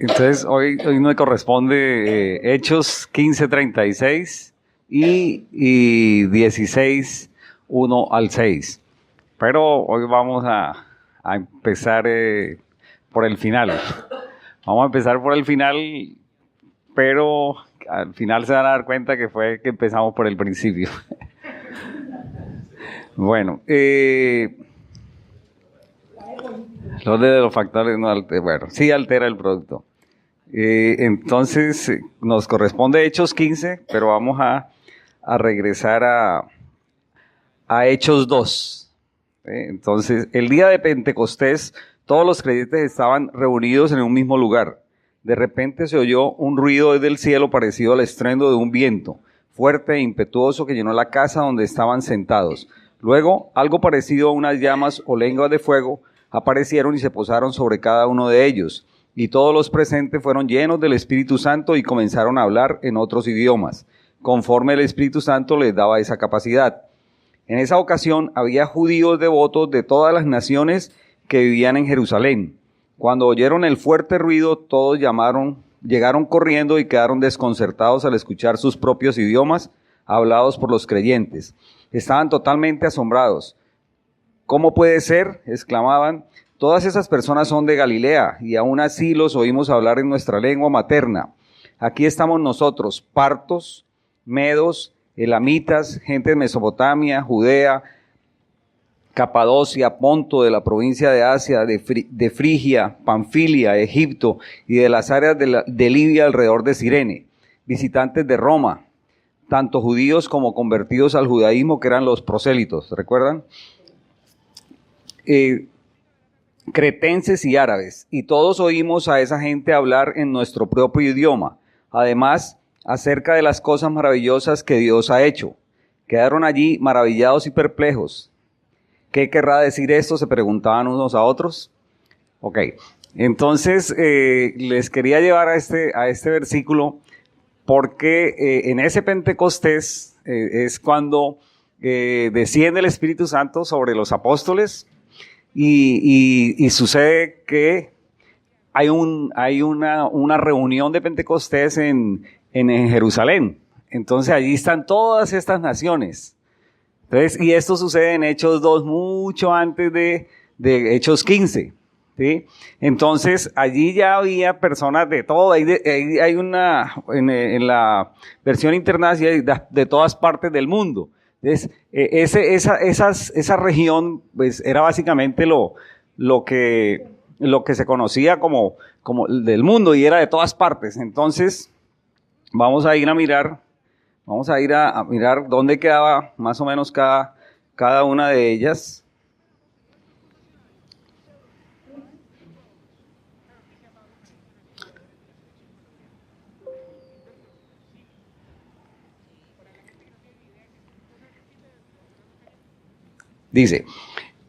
Entonces, hoy me corresponde Hechos 15:36 y 16, 1 al 6. Pero hoy vamos a empezar por el final. Vamos a empezar por el final, pero al final se van a dar cuenta que fue que empezamos por el principio. Bueno, los de los factores no altera, sí altera el producto. Entonces nos corresponde Hechos 15, pero vamos a regresar a Hechos 2. Entonces, el día de Pentecostés, todos los creyentes estaban reunidos en un mismo lugar. De repente se oyó un ruido desde el cielo parecido al estruendo de un viento, fuerte e impetuoso que llenó la casa donde estaban sentados. Luego, algo parecido a unas llamas o lenguas de fuego aparecieron y se posaron sobre cada uno de ellos. Y todos los presentes fueron llenos del Espíritu Santo y comenzaron a hablar en otros idiomas, conforme el Espíritu Santo les daba esa capacidad. En esa ocasión había judíos devotos de todas las naciones que vivían en Jerusalén. Cuando oyeron el fuerte ruido, todos llegaron corriendo y quedaron desconcertados al escuchar sus propios idiomas hablados por los creyentes. Estaban totalmente asombrados. ¿Cómo puede ser?, exclamaban. Todas esas personas son de Galilea y aún así los oímos hablar en nuestra lengua materna. Aquí estamos nosotros, partos, medos, elamitas, gente de Mesopotamia, Judea, Capadocia, Ponto, de la provincia de Asia, de Frigia, Panfilia, Egipto y de las áreas de Libia alrededor de Cirene, visitantes de Roma, tanto judíos como convertidos al judaísmo, que eran los prosélitos, ¿recuerdan? Cretenses y árabes, y todos oímos a esa gente hablar en nuestro propio idioma, además acerca de las cosas maravillosas que Dios ha hecho. Quedaron allí maravillados y perplejos. ¿Qué querrá decir esto?, se preguntaban unos a otros. Ok, entonces les quería llevar a este versículo porque en ese Pentecostés es cuando desciende el Espíritu Santo sobre los apóstoles y sucede que hay una reunión de Pentecostés en Jerusalén. Entonces allí están todas estas naciones. Entonces, y esto sucede en Hechos 2, mucho antes de Hechos 15. ¿Sí? Entonces, allí ya había personas de todo, hay en la versión internacional de todas partes del mundo. Entonces, esa región pues, era básicamente lo que se conocía como del mundo y era de todas partes. Entonces, vamos a ir a mirar dónde quedaba más o menos cada una de ellas. Dice,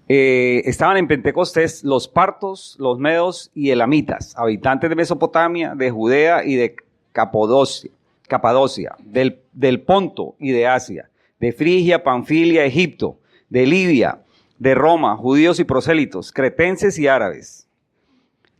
estaban en Pentecostés los partos, los medos y elamitas, habitantes de Mesopotamia, de Judea y de Capadocia, del Ponto y de Asia, de Frigia, Panfilia, Egipto, de Libia, de Roma, judíos y prosélitos, cretenses y árabes.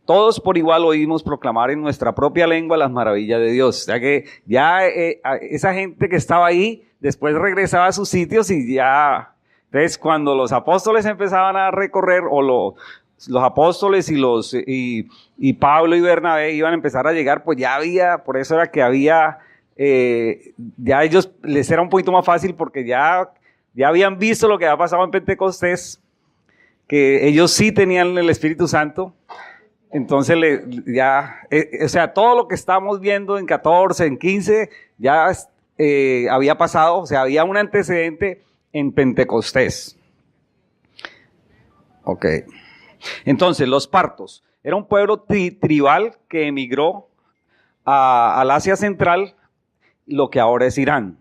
Todos por igual oímos proclamar en nuestra propia lengua las maravillas de Dios. O sea que ya esa gente que estaba ahí, después regresaba a sus sitios y ya... Entonces, cuando los apóstoles empezaban a recorrer, o los apóstoles y Pablo y Bernabé iban a empezar a llegar, pues ya había, por eso era que había, ya ellos les era un poquito más fácil porque ya habían visto lo que había pasado en Pentecostés, que ellos sí tenían el Espíritu Santo. Entonces, o sea, todo lo que estamos viendo en 14, en 15, ya había pasado, o sea, había un antecedente en Pentecostés. Ok. Entonces, los partos. Era un pueblo tribal que emigró al Asia Central, lo que ahora es Irán.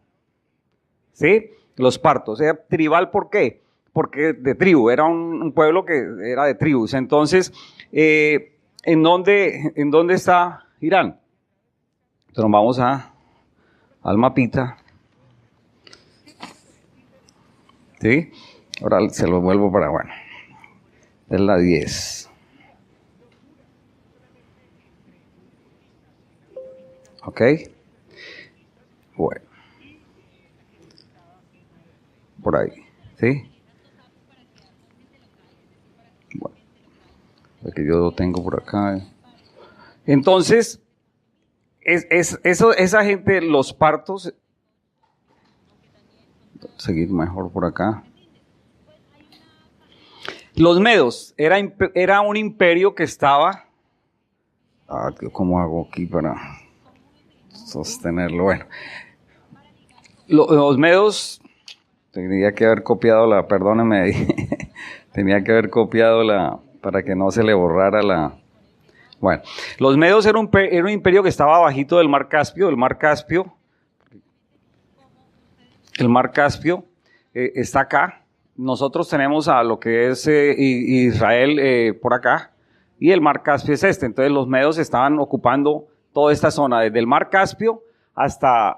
¿Sí? Los partos. Era tribal, ¿por qué? Porque de tribu. Era un pueblo que era de tribus. Entonces, ¿en dónde está Irán? Entonces, vamos al mapita. ¿Sí? Ahora se lo vuelvo para, bueno, es la 10. ¿Ok? Bueno. Por ahí. ¿Sí? Bueno. Aquí yo lo tengo por acá. Entonces, esa gente, los partos, seguir mejor por acá. Los medos, era un imperio que estaba, ¿cómo hago aquí para sostenerlo? Bueno, los medos, tenía que haber copiado perdóname, tenía que haber copiado para que no se le borrara bueno, los medos era un imperio que estaba bajito del mar Caspio. El mar Caspio está acá. Nosotros tenemos a lo que es Israel por acá y el mar Caspio es este. Entonces los medos estaban ocupando toda esta zona, desde el mar Caspio hasta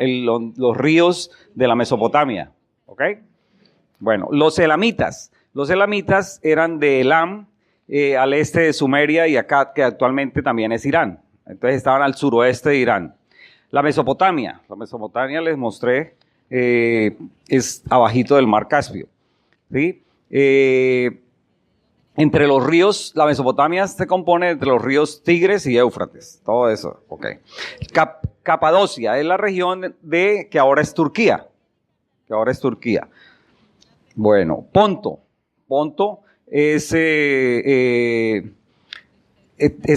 los ríos de la Mesopotamia. ¿Ok? Bueno, los elamitas. Los elamitas eran de Elam, al este de Sumeria y acá, que actualmente también es Irán. Entonces estaban al suroeste de Irán. La Mesopotamia les mostré, es abajito del mar Caspio. ¿Sí? Entre los ríos, la Mesopotamia se compone entre los ríos Tigres y Éufrates. Todo eso, ok. Capadocia es la región que ahora es Turquía. Bueno, Ponto es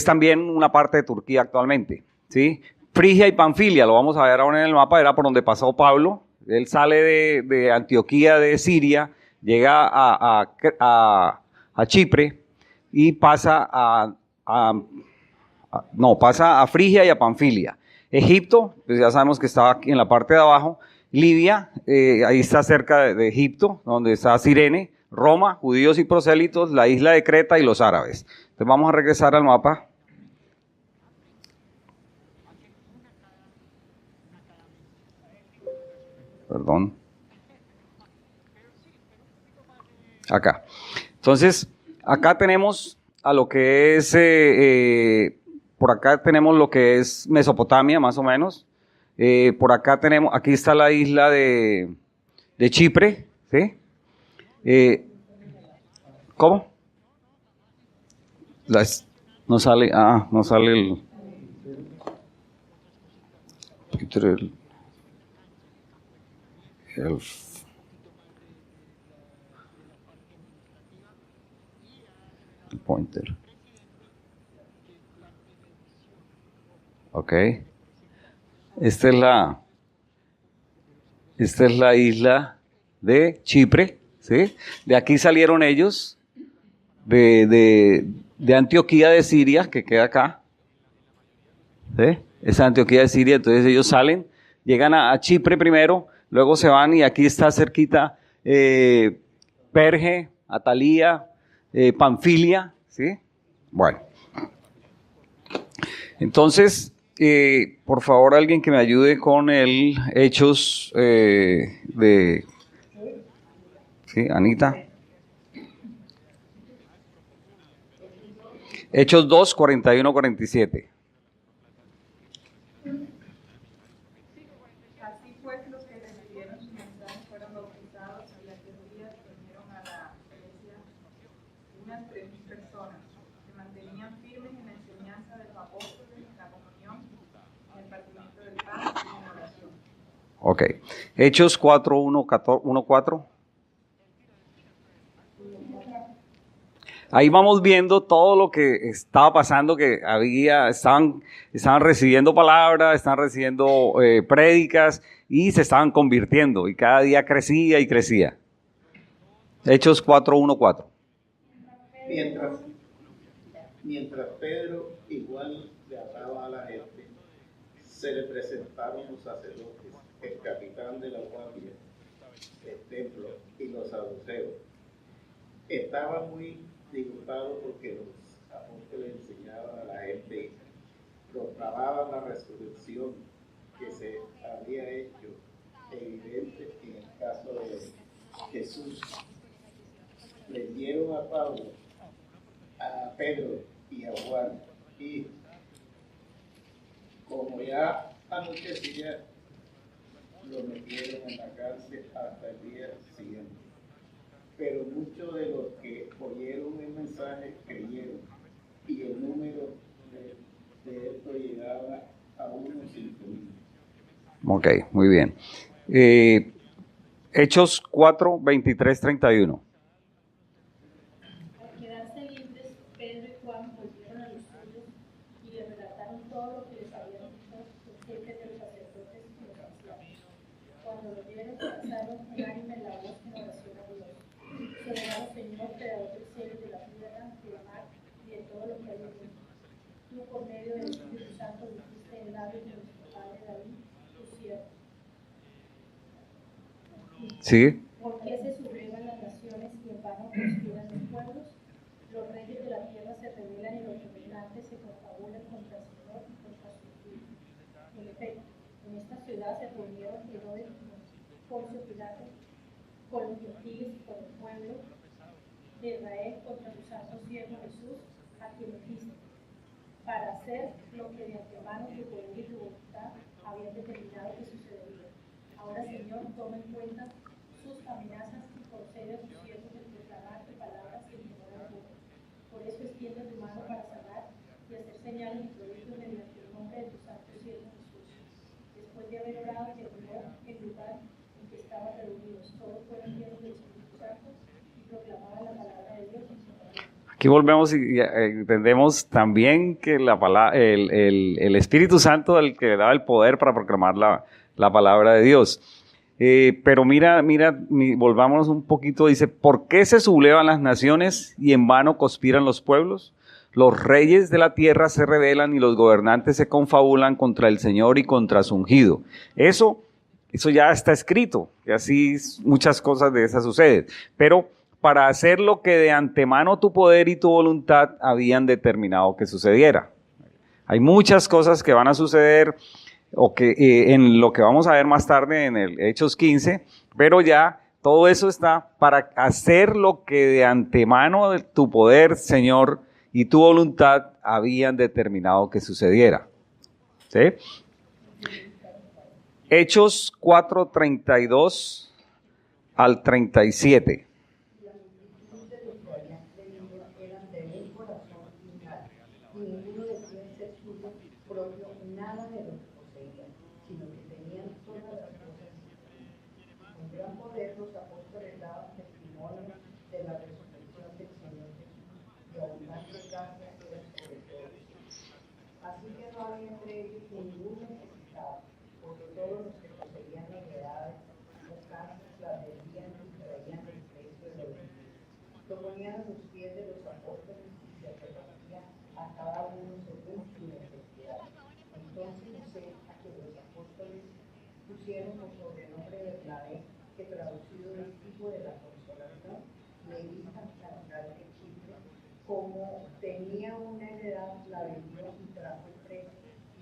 también una parte de Turquía actualmente, ¿sí? Frigia y Panfilia, lo vamos a ver ahora en el mapa, era por donde pasó Pablo. Él sale de Antioquía de Siria, llega a Chipre y pasa pasa a Frigia y a Panfilia. Egipto, pues ya sabemos que estaba aquí en la parte de abajo. Libia, ahí está cerca de Egipto, donde está Cirene. Roma, judíos y prosélitos, la isla de Creta y los árabes. Entonces vamos a regresar al mapa. Perdón. Acá. Entonces, acá tenemos a lo que es, por acá tenemos lo que es Mesopotamia, más o menos. Por acá tenemos, aquí está la isla de Chipre, ¿sí? ¿Cómo? No sale el pointer. Ok. Esta es la isla de Chipre, ¿sí? De aquí salieron ellos, de Antioquía de Siria, que queda acá, ¿sí? Esa Antioquía de Siria, entonces ellos salen, llegan a Chipre primero, luego se van y aquí está cerquita Perge, Atalía, Panfilia, ¿sí? Bueno. Entonces, por favor, alguien que me ayude con el Hechos ¿sí, Anita? Hechos 2, 41, 47. Así pues, los que recibieron su mensaje fueron bautizados y aquel día se unieron a la iglesia unas 3,000 personas. Se mantenían firmes en la enseñanza de los apóstoles, en la comunión, en el partimiento del pan y en la oración. Ok. Hechos 4, 1, 4. Ahí vamos viendo todo lo que estaba pasando, que estaban recibiendo palabras, estaban recibiendo prédicas y se estaban convirtiendo y cada día crecía y crecía. Hechos 4, 1, 4. Mientras Pedro igual le hablaba a la gente, se le presentaron los sacerdotes, el capitán de la guardia, el templo y los saduceos. Estaba muy disgustado porque los apóstoles enseñaban a la gente, proclamaban la resurrección que se había hecho evidente en el caso de Jesús. Le dieron a Pablo, a Pedro y a Juan, y como ya Algeciras lo metieron en la cárcel hasta el día siguiente. Pero muchos de los que oyeron el mensaje creyeron, y el número de esto llegaba a unos 5,000. Ok, muy bien. Hechos 4, 23, 31. Al quedarse libres, Pedro y Juan volvieron a los suyos y le relataron todo lo que les habían dicho los jefes de los sacerdotes y los ancianos. Cuando lo oyeron, alzaron unánime la voz en oración a Dios. Soberano Señor, creador del cielo y de la tierra, de la mar y de todo lo que hay en él. Tú, por medio del Espíritu Santo, dijiste en labios de nuestro padre David, tu siervo. Sí. ¿Por qué se sublevan las naciones y en vano conspiran los pueblos? Los reyes de la tierra se rebelan y los gobernantes se confabulan contra el Señor y contra su Espíritu. En efecto, en esta ciudad se reunieron Herodes y Poncio Pilato con los gentiles y con el pueblo de Israel contra tu santo siervo Jesús, a quien dijiste, para hacer lo que de antemano tu poder y tu voluntad habían determinado que sucedería. Ahora, Señor, toma en cuenta sus amenazas y concede a tus siervos el proclamar palabras que ignoran alguno. Por eso extiende tu mano para sanar y hacer señales y prodigios mediante el nombre de tu santo siervo Jesús. Después de haber orado, terminó el lugar en que estaban reunidos. Todos fueron llenos del Espíritu Santo y proclamaban la palabra de Dios en su nombre. Aquí volvemos y entendemos también que el Espíritu Santo es el que daba el poder para proclamar la palabra de Dios. Pero mira, volvámonos un poquito, dice, ¿por qué se sublevan las naciones y en vano conspiran los pueblos? Los reyes de la tierra se rebelan y los gobernantes se confabulan contra el Señor y contra su ungido. Eso ya está escrito, y así muchas cosas de esas suceden. Pero para hacer lo que de antemano tu poder y tu voluntad habían determinado que sucediera. Hay muchas cosas que van a suceder, o que en lo que vamos a ver más tarde en el Hechos 15, pero ya todo eso está para hacer lo que de antemano tu poder, Señor, y tu voluntad habían determinado que sucediera. ¿Sí? Hechos 4, 32 al 37. Como tenía una heredad, la vendió y trajo el precio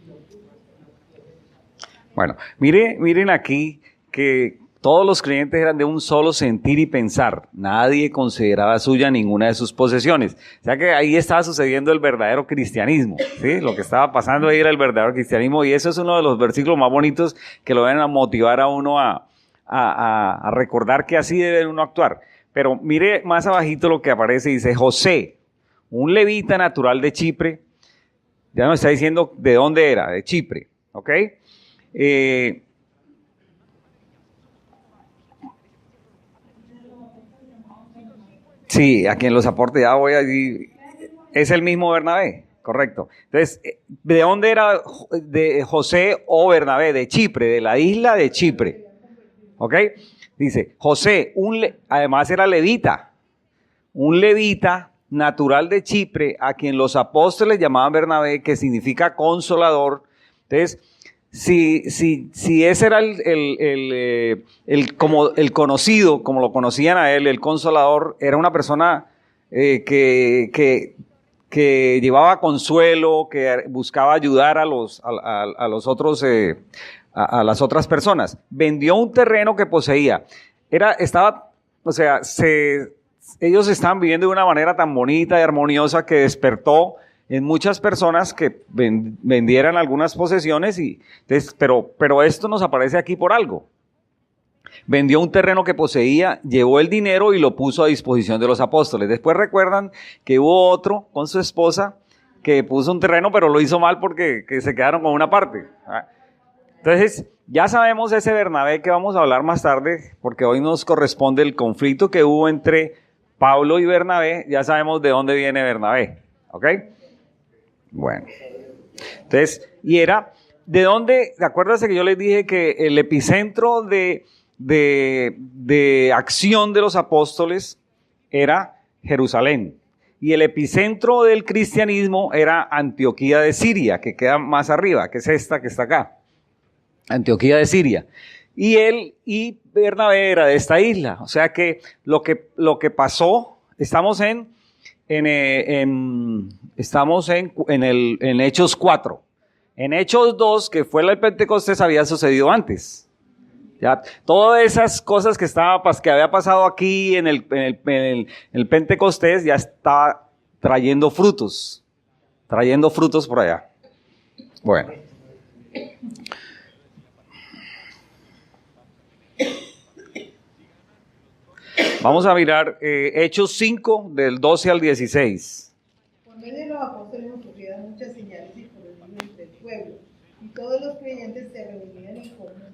y lo puso en los pies de sus amigos. Bueno, miren aquí que todos los creyentes eran de un solo sentir y pensar. Nadie consideraba suya ninguna de sus posesiones. O sea que ahí estaba sucediendo el verdadero cristianismo, ¿sí? Lo que estaba pasando ahí era el verdadero cristianismo, y eso es uno de los versículos más bonitos que lo van a motivar a uno a recordar que así debe uno actuar. Pero mire más abajito lo que aparece, dice José, un levita natural de Chipre. Ya nos está diciendo de dónde era, de Chipre, ¿ok? Sí, aquí en los aportes ya voy allí. Es el mismo Bernabé, correcto. Entonces, ¿de dónde era de José o Bernabé? De Chipre, de la isla de Chipre. ¿Ok? Dice, José, además era levita, un levita natural de Chipre, a quien los apóstoles llamaban Bernabé, que significa consolador. Entonces, si ese era como el conocido, como lo conocían a él, el consolador, era una persona que llevaba consuelo, que buscaba ayudar a los otros, a las otras personas. Vendió un terreno que poseía. Ellos estaban viviendo de una manera tan bonita y armoniosa que despertó en muchas personas que vendieran algunas posesiones, y entonces, pero esto nos aparece aquí por algo. Vendió un terreno que poseía, llevó el dinero y lo puso a disposición de los apóstoles. Después recuerdan que hubo otro con su esposa que puso un terreno, pero lo hizo mal porque que se quedaron con una parte. Entonces, ya sabemos ese Bernabé que vamos a hablar más tarde, porque hoy nos corresponde el conflicto que hubo entre Pablo y Bernabé. Ya sabemos de dónde viene Bernabé, ¿ok? Bueno, entonces, y era, ¿de dónde? Acuérdense que yo les dije que el epicentro de acción de los apóstoles era Jerusalén. Y el epicentro del cristianismo era Antioquía de Siria, que queda más arriba, que es esta que está acá. Antioquía de Siria. Y él y Bernabé era de esta isla. O sea que lo que pasó, estamos en Hechos 4. En Hechos 2, que fue el Pentecostés, había sucedido antes. Ya, todas esas cosas que había pasado aquí en el Pentecostés ya está trayendo frutos por allá. Bueno. Vamos a mirar Hechos 5, del 12 al 16. Por medio de los apóstoles ocurrieron muchas señales y prodigios entre el pueblo, y todos los creyentes se reunían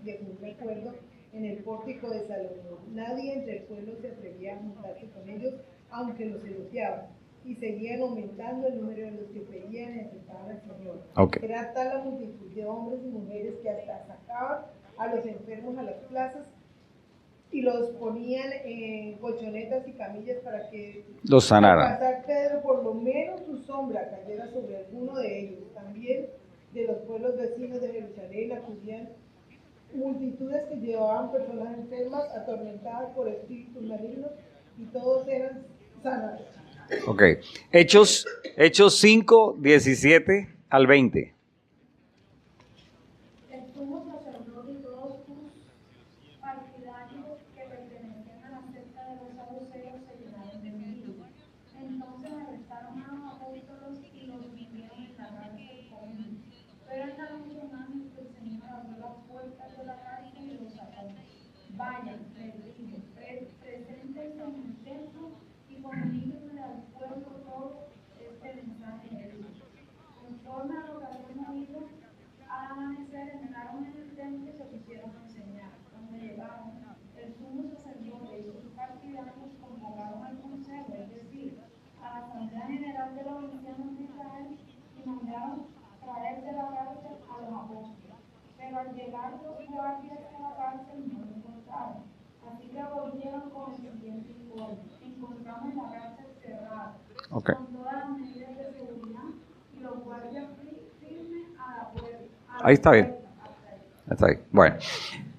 de común acuerdo en el pórtico de Salomón. Nadie entre el pueblo se atrevía a juntarse con ellos, aunque los elogiaban, y seguían aumentando el número de los que creían y aceptaban al Señor. Okay. Era tal la multitud de hombres y mujeres que hasta sacaban a los enfermos a las plazas y los ponían en colchonetas y camillas para que los sanaran. Al pasar Pedro, por lo menos su sombra cayera sobre alguno de ellos. También de los pueblos vecinos de Jerusalén acudían multitudes que llevaban personas enfermas, atormentadas por espíritus malignos, y todos eran sanados. Ok. Hechos 5, 17 al 20. El sumo sacerdote y todos sus partidarios que pertenecían a la secta de los saduceos se llenaron de envidia. Entonces arrestaron a los apóstoles y los metieron en la cárcel común. Pero en la noche más el Señor abrió las puertas de la cárcel y los sacó. Vayan, les dijo, preséntense en el templo y comuníquenle al pueblo todo este mensaje de Dios. Conforme a lo que habían oído, al amanecer entraron en el templo y se pusieron a enseñar. Cuando llegaron, el sumo sacerdote y sus partidarios convocaron al consejo, es decir, a la asamblea general de los ancianos de Israel, y mandaron traer de la cárcel a los apóstoles. Pero al llegar los guardias a la cárcel no lo encontraron. Así que volvieron con el siguiente informe. Encontramos la cárcel cerrada, Okay. con todas las medidas de seguridad, y los guardias firmes a la puerta. Ahí está bien. Está bien. Bueno.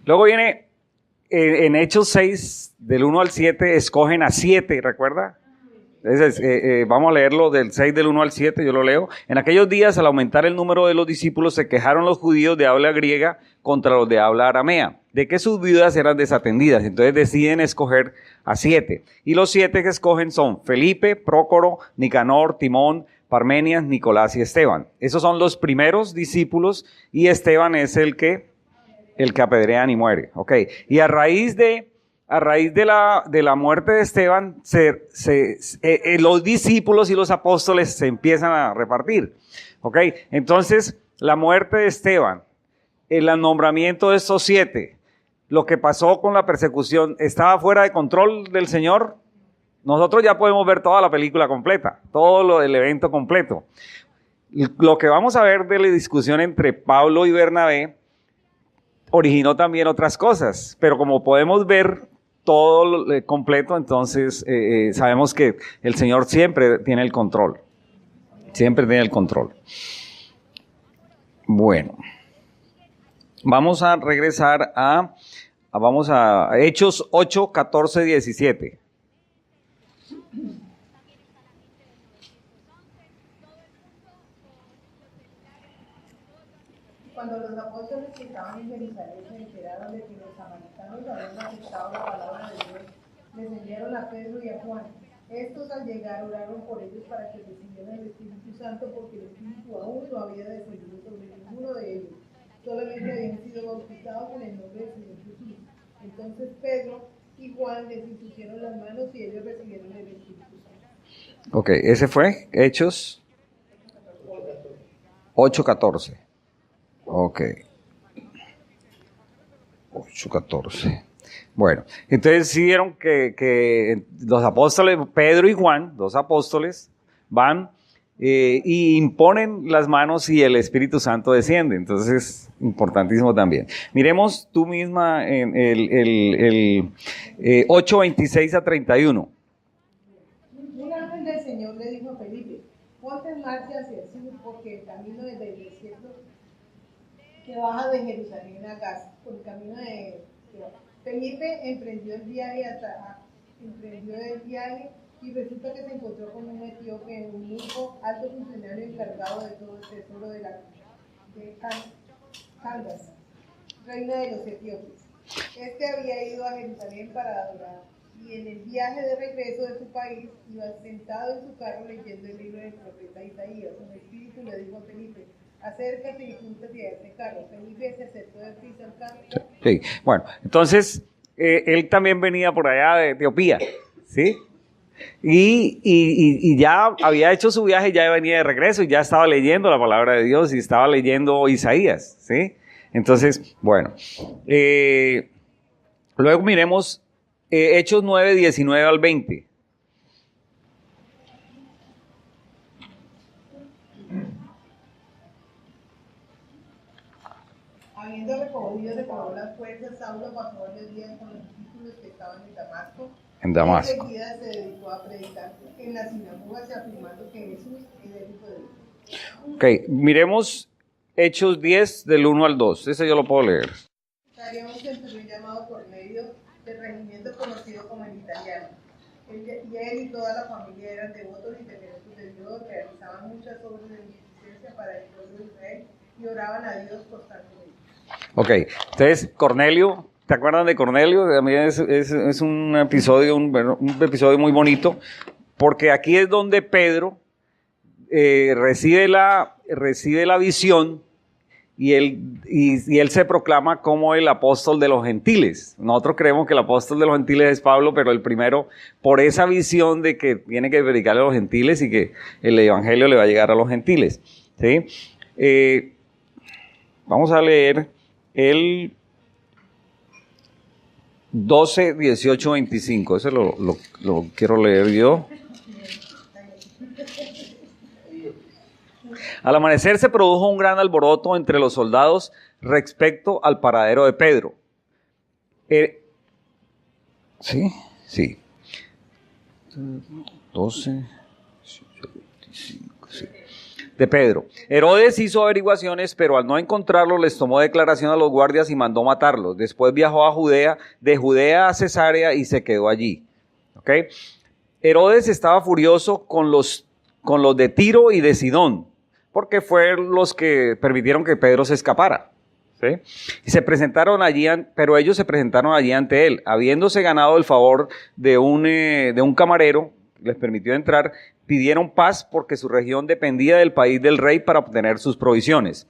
Luego viene en Hechos 6, del 1 al 7, escogen a 7, ¿recuerda? Entonces, vamos a leerlo del 6 del 1 al 7, yo lo leo. En aquellos días, al aumentar el número de los discípulos, se quejaron los judíos de habla griega contra los de habla aramea, de que sus viudas eran desatendidas. Entonces deciden escoger a 7. Y los 7 que escogen son Felipe, Prócoro, Nicanor, Timón, Parmenias, Nicolás y Esteban. Esos son los primeros discípulos, y Esteban es el que apedrean y muere. Okay. Y a raíz de la muerte de Esteban, los discípulos y los apóstoles se empiezan a repartir. Okay. Entonces, la muerte de Esteban, el nombramiento de estos 7, lo que pasó con la persecución, ¿estaba fuera de control del Señor? Nosotros ya podemos ver toda la película completa, todo el evento completo. Lo que vamos a ver de la discusión entre Pablo y Bernabé originó también otras cosas, pero como podemos ver todo completo, entonces sabemos que el Señor siempre tiene el control. Siempre tiene el control. Bueno, vamos a regresar a Hechos 8, 14, 17. Cuando los apóstoles que estaban en Jerusalén se enteraron de que los samaritanos habían aceptado la palabra de Dios, les enviaron a Pedro y a Juan, Estos al llegar oraron por ellos para que recibieran el Espíritu Santo, porque el Espíritu aún no había descendido sobre ninguno de ellos, solamente habían sido bautizados en el nombre del Señor Jesús. Entonces Pedro y Juan les impusieron las manos y ellos recibieron el Espíritu Santo. Ok, ese fue Hechos 8:14. Ok. 8:14. Bueno, entonces sí vieron que los apóstoles, Pedro y Juan, dos apóstoles, van y imponen las manos y el Espíritu Santo desciende. Entonces, importantísimo también. Miremos tú misma en el 8:26-31. Un ángel del Señor le dijo a Felipe: ponte en marcha hacia el sur, porque el camino desde el desierto que baja de Jerusalén a Gaza, por el camino de Felipe emprendió el viaje y resulta que se encontró con un etíope, un hijo alto funcionario encargado de todo el tesoro de Candace, reina de los etíopes. Este había ido a Jerusalén para adorar, y en el viaje de regreso de su país iba sentado en su carro leyendo el libro del profeta Isaías. Un espíritu le dijo a Felipe: acércate y júntate a este carro. Felipe se acercó de prisa al carro. Sí, bueno, entonces él también venía por allá de Etiopía, ¿sí? Y ya había hecho su viaje, ya venía de regreso y ya estaba leyendo la palabra de Dios y estaba leyendo Isaías, ¿sí? Entonces, bueno, luego miremos Hechos 9:19-20. Habiendo recobrado las fuerzas, Saulo pasó varios días con los discípulos que estaban en Damasco. En Damasco. Enseguida se dedicó a predicar en las sinagogas, afirmando que Jesús es el Hijo de Dios. Ok, miremos Hechos 10 del 1 al 2. Ese yo lo puedo leer. Había un centurión llamado Cornelio, del regimiento conocido como el italiano. Él y toda la familia eran devotos y temerosos de Dios, realizaban muchas obras de beneficencia para el pueblo de Israel y oraban a Dios constantemente. Ok, entonces Cornelio, ¿te acuerdan de Cornelio? También es un episodio muy bonito, porque aquí es donde Pedro recibe la visión y él se proclama como el apóstol de los gentiles. Nosotros creemos que el apóstol de los gentiles es Pablo, pero el primero, por esa visión de que tiene que predicarle a los gentiles y que el evangelio le va a llegar a los gentiles, ¿sí? Vamos a leer el 12, 18, 25. Ese lo quiero leer yo. Al amanecer se produjo un gran alboroto entre los soldados respecto al paradero de Pedro. Sí. 12, 18, 25, sí. De Pedro. Herodes hizo averiguaciones, pero al no encontrarlo les tomó declaración a los guardias y mandó matarlos. Después viajó a Judea, de Judea a Cesarea y se quedó allí. ¿Okay? Herodes estaba furioso con los de Tiro y de Sidón, porque fueron los que permitieron que Pedro se escapara. ¿Sí? Y pero ellos se presentaron allí ante él. Habiéndose ganado el favor de un camarero, les permitió entrar, pidieron paz porque su región dependía del país del rey para obtener sus provisiones.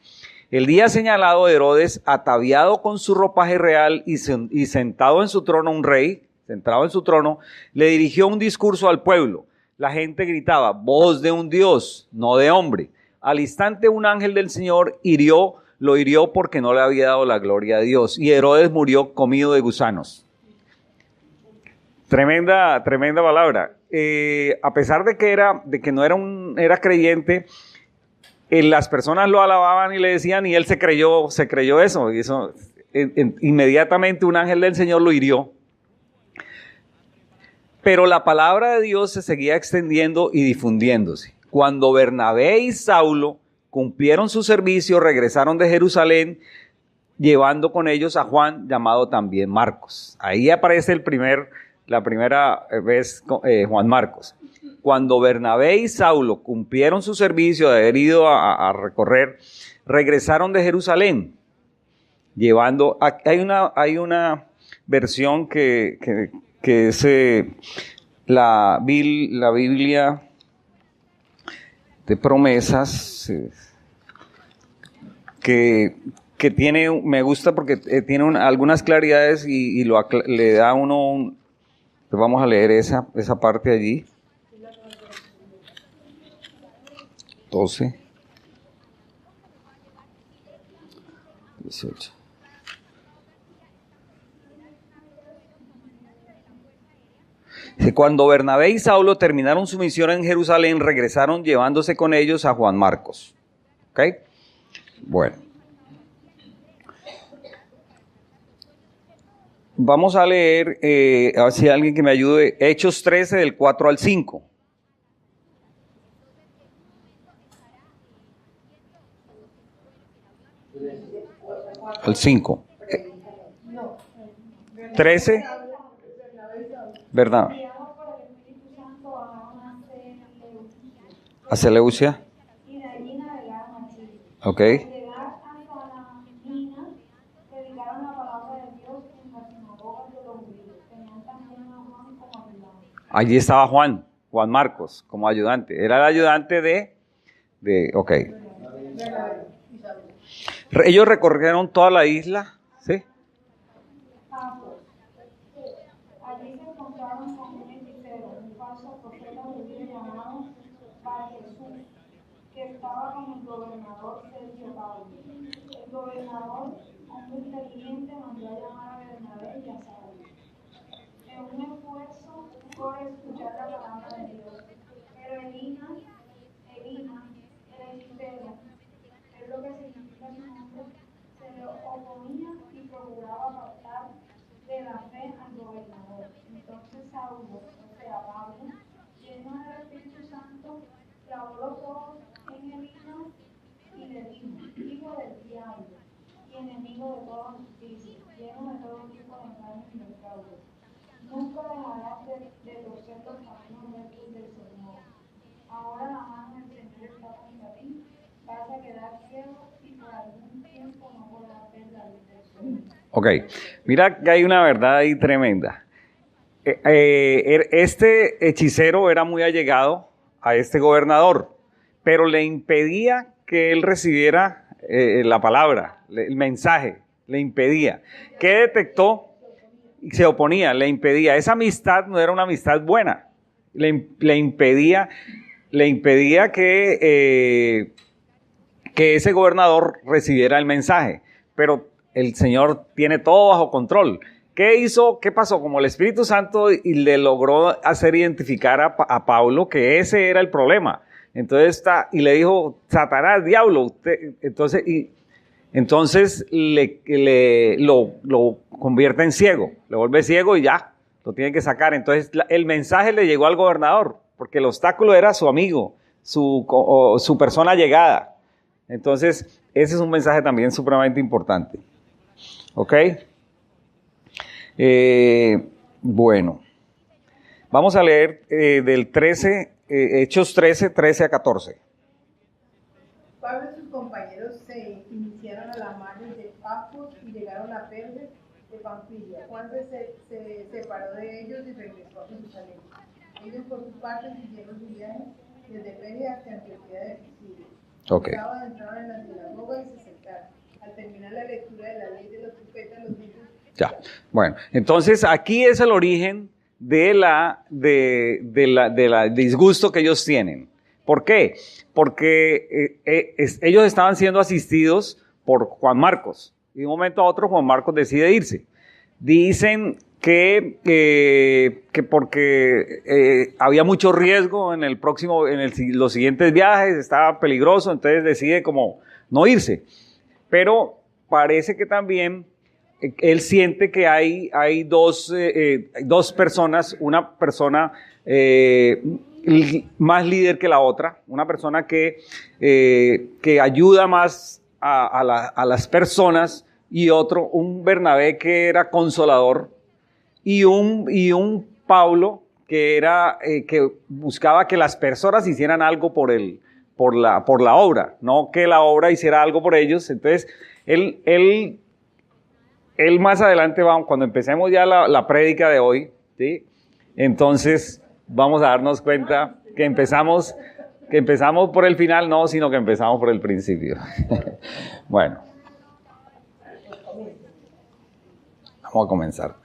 El día señalado, Herodes, ataviado con su ropaje real y sentado en su trono, un rey, centrado en su trono, le dirigió un discurso al pueblo. La gente gritaba: voz de un Dios, no de hombre. Al instante un ángel del Señor lo hirió porque no le había dado la gloria a Dios, y Herodes murió comido de gusanos. Tremenda palabra. A pesar de que no era creyente, las personas lo alababan y le decían, y él se creyó eso. Y inmediatamente un ángel del Señor lo hirió. Pero la palabra de Dios se seguía extendiendo y difundiéndose. Cuando Bernabé y Saulo cumplieron su servicio, regresaron de Jerusalén, llevando con ellos a Juan, llamado también Marcos. Ahí aparece la primera vez Juan Marcos. Cuando Bernabé y Saulo cumplieron su servicio de haber ido a recorrer, regresaron de Jerusalén, llevando... Hay una versión que es la Biblia de promesas, que tiene, me gusta porque tiene algunas claridades y le da a uno vamos a leer esa parte allí. 12, 18. Cuando Bernabé y Saulo terminaron su misión en Jerusalén, regresaron llevándose con ellos a Juan Marcos. ¿Ok? Bueno. Vamos a leer, a ver si hay alguien que me ayude, Hechos 13 del 4 al 5. Al 5. 13. ¿Verdad? A Seleucia. Ok. Allí estaba Juan Marcos, como ayudante. Era el ayudante ok. Ellos recorrieron toda la isla, ¿sí? Allí se encontraron con un hechicero, un falso profeta judío llamado Bar-Jesús, que estaba con el gobernador Sergio Paulo. El gobernador, hombre inteligente, mandó a llamar a Bernabé y a Saulo. En un esfuerzo por escuchar la palabra de Dios. Pero Elimas, el hechicero, es lo que significa su nombre, se le oponía y procuraba apartar de la fe al gobernador. Entonces Saulo, o sea Pablo, lleno del Espíritu Santo, clavó los ojos en Elimas y le dijo: hijo del diablo y enemigo de toda justicia, lleno de todo tipo de engaños y de fraude. Nunca dejarás de torcer los caminos rectos del Señor. Ahora la mano del Señor está contra ti, vas a quedar ciego y por algún tiempo no podrás ver la luz del sol. Ok, mira que hay una verdad ahí tremenda. Este hechicero era muy allegado a este gobernador, pero le impedía que él recibiera la palabra, el mensaje, le impedía. ¿Qué detectó? Se oponía, le impedía. Esa amistad no era una amistad buena. Le impedía que ese gobernador recibiera el mensaje. Pero el Señor tiene todo bajo control. ¿Qué hizo? ¿Qué pasó? Como el Espíritu Santo y le logró hacer identificar a Pablo que ese era el problema. Entonces y le dijo: Satanás, diablo. Entonces lo convierte en ciego, le vuelve ciego y ya, lo tiene que sacar. Entonces el mensaje le llegó al gobernador, porque el obstáculo era su amigo, su persona allegada. Entonces ese es un mensaje también supremamente importante. ¿Ok? Bueno, vamos a leer del 13, Hechos 13 a 14. Pablo y sus compañeros se iniciaron a la mar de Pafos y llegaron a Perge de Panfilia. Juan se separó de ellos y regresó a Jerusalén. Ellos por su parte siguieron su viaje desde Perge hasta Antioquía de Pisidia. Okay. El sábado entraron en la sinagoga y se sentaron. Al terminar la lectura de la ley de los profetas, los niños... Ya, bueno, entonces aquí es el origen de la disgusto que ellos tienen. ¿Por qué? Porque ellos estaban siendo asistidos por Juan Marcos. Y de un momento a otro Juan Marcos decide irse. Dicen que porque había mucho riesgo en los siguientes viajes, estaba peligroso, entonces decide como no irse. Pero parece que también él siente que hay dos personas, una persona más líder que la otra, una persona que ayuda más a las personas, y otro, un Bernabé que era consolador, y un Pablo que era que buscaba que las personas hicieran algo por la obra, no que la obra hiciera algo por ellos. Entonces él más adelante, cuando empecemos ya la prédica de hoy, ¿sí? Entonces vamos a darnos cuenta que empezamos por el final, no, sino que empezamos por el principio. Bueno, vamos a comenzar.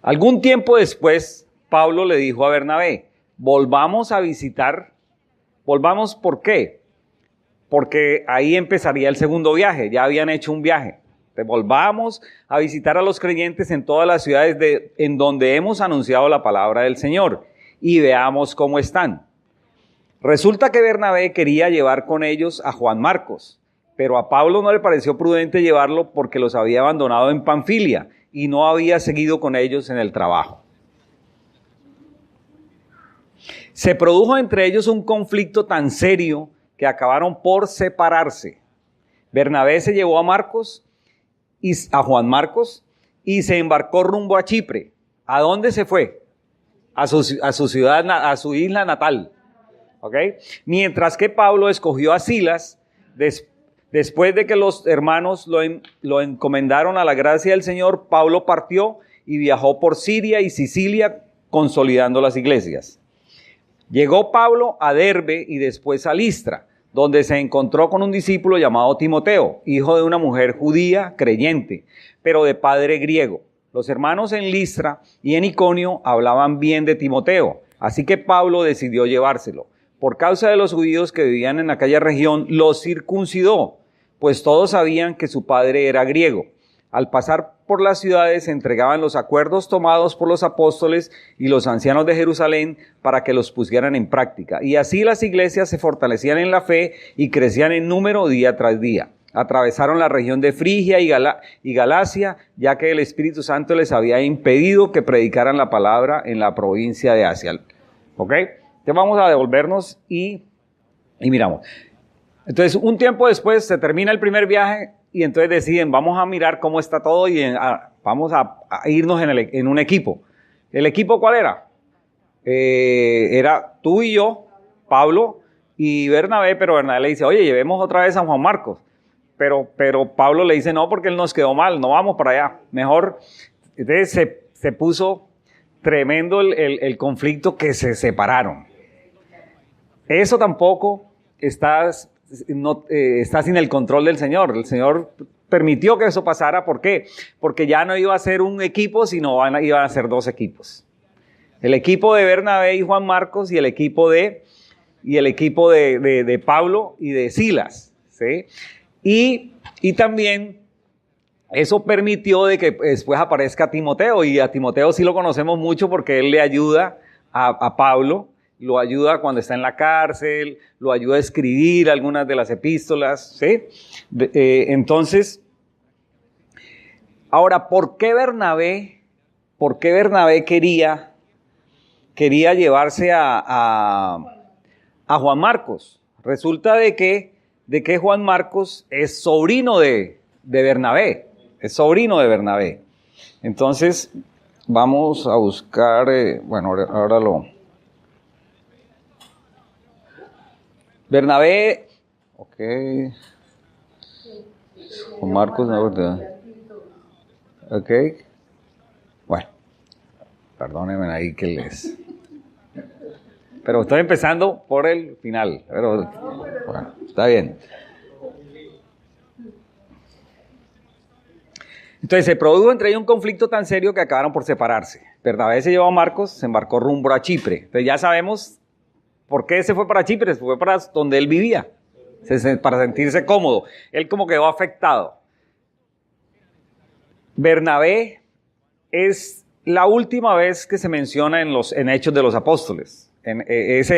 Algún tiempo después, Pablo le dijo a Bernabé, volvamos a visitar. ¿Volvamos por qué? Porque ahí empezaría el segundo viaje, ya habían hecho un viaje. Entonces, volvamos a visitar a los creyentes en todas las ciudades en donde hemos anunciado la palabra del Señor y veamos cómo están. Resulta que Bernabé quería llevar con ellos a Juan Marcos, pero a Pablo no le pareció prudente llevarlo porque los había abandonado en Panfilia y no había seguido con ellos en el trabajo. Se produjo entre ellos un conflicto tan serio que acabaron por separarse. Bernabé se llevó a Juan Marcos y se embarcó rumbo a Chipre. ¿A dónde se fue? A su ciudad, a su isla natal. ¿Ok? Mientras que Pablo escogió a Silas después de que los hermanos lo encomendaron a la gracia del Señor. Pablo partió y viajó por Siria y Sicilia consolidando las iglesias. Llegó Pablo a Derbe y después a Listra, donde se encontró con un discípulo llamado Timoteo, hijo de una mujer judía creyente, pero de padre griego. Los hermanos en Listra y en Iconio hablaban bien de Timoteo, así que Pablo decidió llevárselo. Por causa de los judíos que vivían en aquella región, los circuncidó, pues todos sabían que su padre era griego. Al pasar por las ciudades se entregaban los acuerdos tomados por los apóstoles y los ancianos de Jerusalén para que los pusieran en práctica. Y así las iglesias se fortalecían en la fe y crecían en número día tras día. Atravesaron la región de Frigia y Galacia, ya que el Espíritu Santo les había impedido que predicaran la palabra en la provincia de Asia. ¿Ok? Entonces vamos a devolvernos y miramos. Entonces un tiempo después se termina el primer viaje y entonces deciden, vamos a mirar cómo está todo y vamos a irnos en un equipo. ¿El equipo cuál era? Era tú y yo, Pablo y Bernabé, pero Bernabé le dice, oye, llevemos otra vez a Juan Marcos. Pero Pablo le dice, no, porque él nos quedó mal, no vamos para allá. Mejor, entonces se puso tremendo el conflicto que se separaron. Eso tampoco está sin el control del Señor. El Señor permitió que eso pasara. ¿Por qué? Porque ya no iba a ser un equipo, sino iban a ser dos equipos. El equipo de Bernabé y Juan Marcos y el equipo de Pablo y de Silas, ¿sí? Y también eso permitió de que después aparezca Timoteo, y a Timoteo sí lo conocemos mucho porque él le ayuda a Pablo, lo ayuda cuando está en la cárcel, lo ayuda a escribir algunas de las epístolas, ¿sí? Entonces, ahora, ¿por qué Bernabé quería llevarse a Juan Marcos? Resulta de que Juan Marcos es sobrino de Bernabé, Entonces, vamos a buscar, ahora Bernabé, ok, Juan Marcos, no, ¿verdad? Ok, bueno, perdónenme ahí que pero estoy empezando por el final, pero bueno, está bien. Entonces se produjo entre ellos un conflicto tan serio que acabaron por separarse. Bernabé se llevó a Marcos, se embarcó rumbo a Chipre. Entonces ya sabemos por qué se fue para Chipre, se fue para donde él vivía, para sentirse cómodo. Él como quedó afectado. Bernabé es la última vez que se menciona en Hechos de los Apóstoles. Esa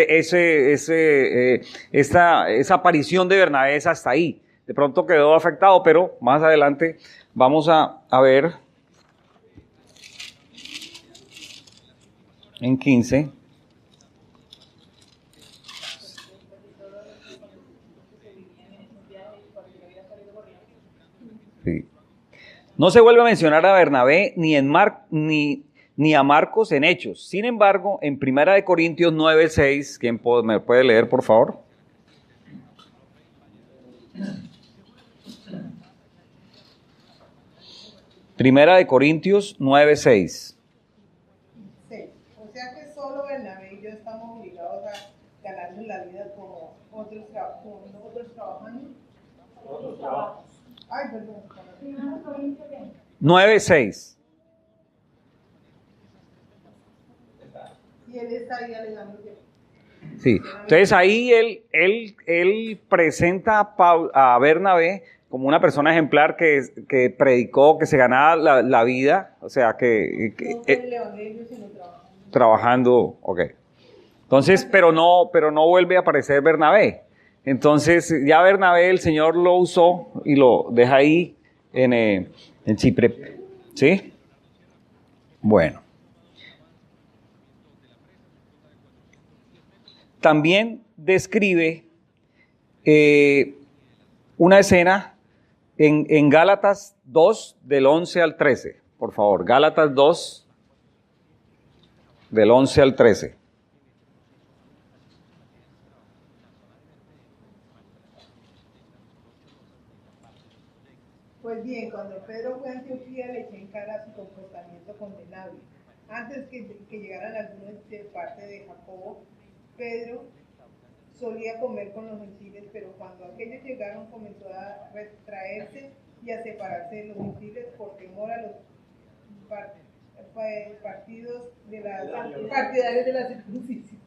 aparición de Bernabé es hasta ahí. De pronto quedó afectado, pero más adelante vamos a ver en 15. Sí. No se vuelve a mencionar a Bernabé ni a Marcos en Hechos. Sin embargo, en 1 Corintios 9:6, ¿quién me puede leer, por favor? Primera de Corintios 9:6. Sí. O sea que solo Bernabé y yo estamos obligados a ganarnos la vida como otros trabajando. Otros trabajos. Ay, perdón. 9:6. Y él está ahí alegando que... Sí. Entonces ahí él presenta a Bernabé como una persona ejemplar que predicó, que se ganaba la vida, o sea, No fue el evangelio, sino trabajando. trabajando, ok. Entonces, pero no vuelve a aparecer Bernabé. Entonces, ya Bernabé el Señor lo usó y lo deja ahí en Chipre. ¿Sí? Bueno. También describe una escena en Gálatas 2, del 11 al 13. Por favor, Gálatas 2, del 11 al 13. Pues bien, cuando Pedro fue a Antioquía le eché en cara su comportamiento condenable. Antes que llegaran algunos de parte de Jacobo, Pedro solía comer con los gentiles, pero cuando aquellos llegaron comenzó a retraerse y a separarse de los gentiles por temor a los partidarios de la circuncisión.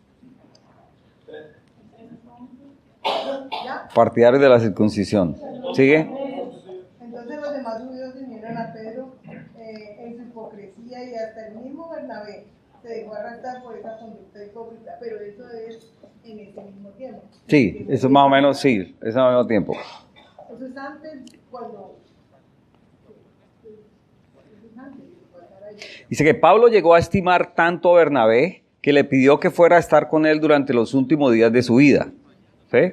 ¿Ya? Partidarios de la circuncisión. ¿Sigue? Entonces los demás judíos vinieron a Pedro en su hipocresía y hasta el mismo Bernabé se dejó arrastrar por esa conducta hipócrita, pero eso es en ese mismo tiempo. Sí, eso más o menos, sí, eso al mismo tiempo. Eso es antes cuando... Eso es antes de pasar ahí. Dice que Pablo llegó a estimar tanto a Bernabé que le pidió que fuera a estar con él durante los últimos días de su vida. ¿Sí?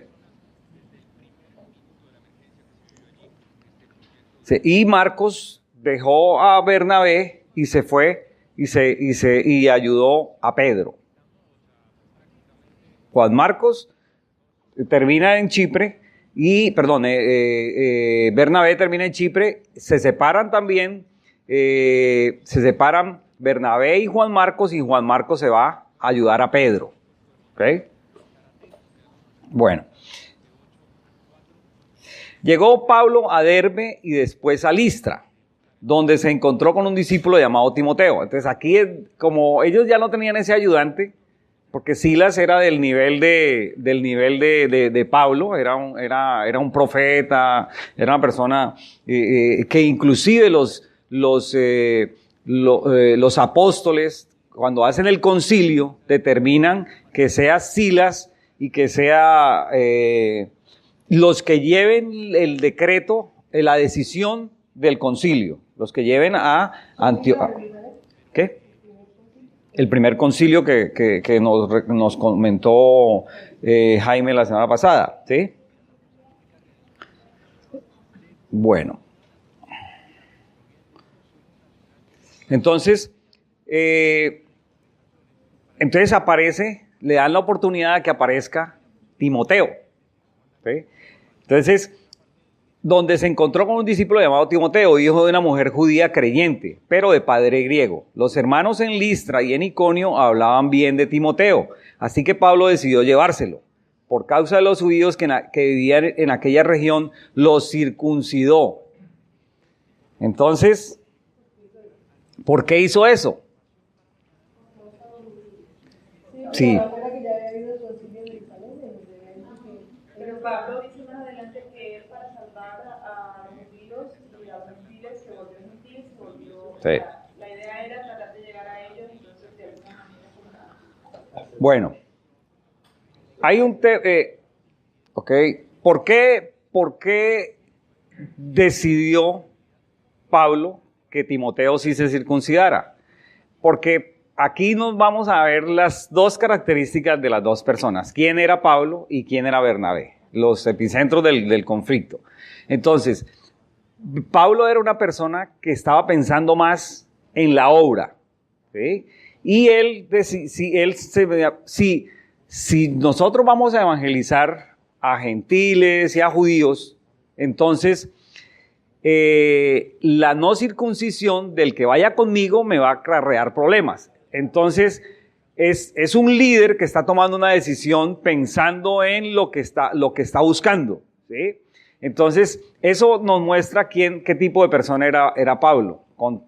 Sí, y Marcos dejó a Bernabé y se fue y ayudó a Pedro. Juan Marcos termina en Chipre Bernabé termina en Chipre, se separan también, Bernabé y Juan Marcos se va a ayudar a Pedro. ¿Ok? Bueno. Llegó Pablo a Derbe y después a Listra, donde se encontró con un discípulo llamado Timoteo. Entonces aquí, como ellos ya no tenían ese ayudante, porque Silas era del nivel de Pablo, era un profeta, era una persona que inclusive los apóstoles, cuando hacen el concilio, determinan que sea Silas y que sea los que lleven el decreto, la decisión del concilio, los que lleven a Antioquía. ¿Qué? El primer concilio que nos comentó Jaime la semana pasada, ¿sí? Bueno. Entonces aparece, le dan la oportunidad de que aparezca Timoteo, ¿sí? Entonces, donde se encontró con un discípulo llamado Timoteo, hijo de una mujer judía creyente, pero de padre griego. Los hermanos en Listra y en Iconio hablaban bien de Timoteo, así que Pablo decidió llevárselo. Por causa de los judíos que vivían en aquella región, los circuncidó. Entonces, ¿por qué hizo eso? Sí. Pero Pablo dice más adelante que él para salvar a los judíos y a los gentiles se volvió gentil, se volvió... Sí. La idea era tratar de llegar a ellos, entonces de alguna manera... Bueno, hay un ok. ¿Por qué decidió Pablo que Timoteo sí se circuncidara? Porque aquí nos vamos a ver las dos características de las dos personas. ¿Quién era Pablo y quién era Bernabé? Los epicentros del conflicto. Entonces, Pablo era una persona que estaba pensando más en la obra, ¿sí? Y si nosotros vamos a evangelizar a gentiles y a judíos, entonces la no circuncisión del que vaya conmigo me va a acarrear problemas. Entonces, es un líder que está tomando una decisión pensando en lo que está buscando, ¿sí? Entonces, eso nos muestra qué tipo de persona era Pablo con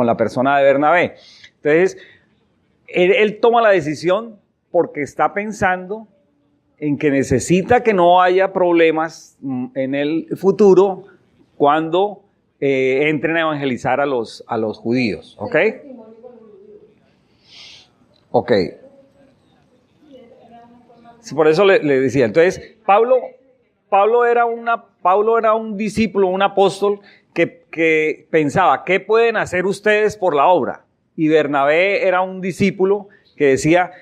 la persona de Bernabé. Entonces, él toma la decisión porque está pensando en que necesita que no haya problemas en el futuro cuando entren a evangelizar a los judíos, ¿ok? Ok. Sí, por eso le decía. Entonces, Pablo era un discípulo, un apóstol que pensaba, ¿qué pueden hacer ustedes por la obra? Y Bernabé era un discípulo que decía,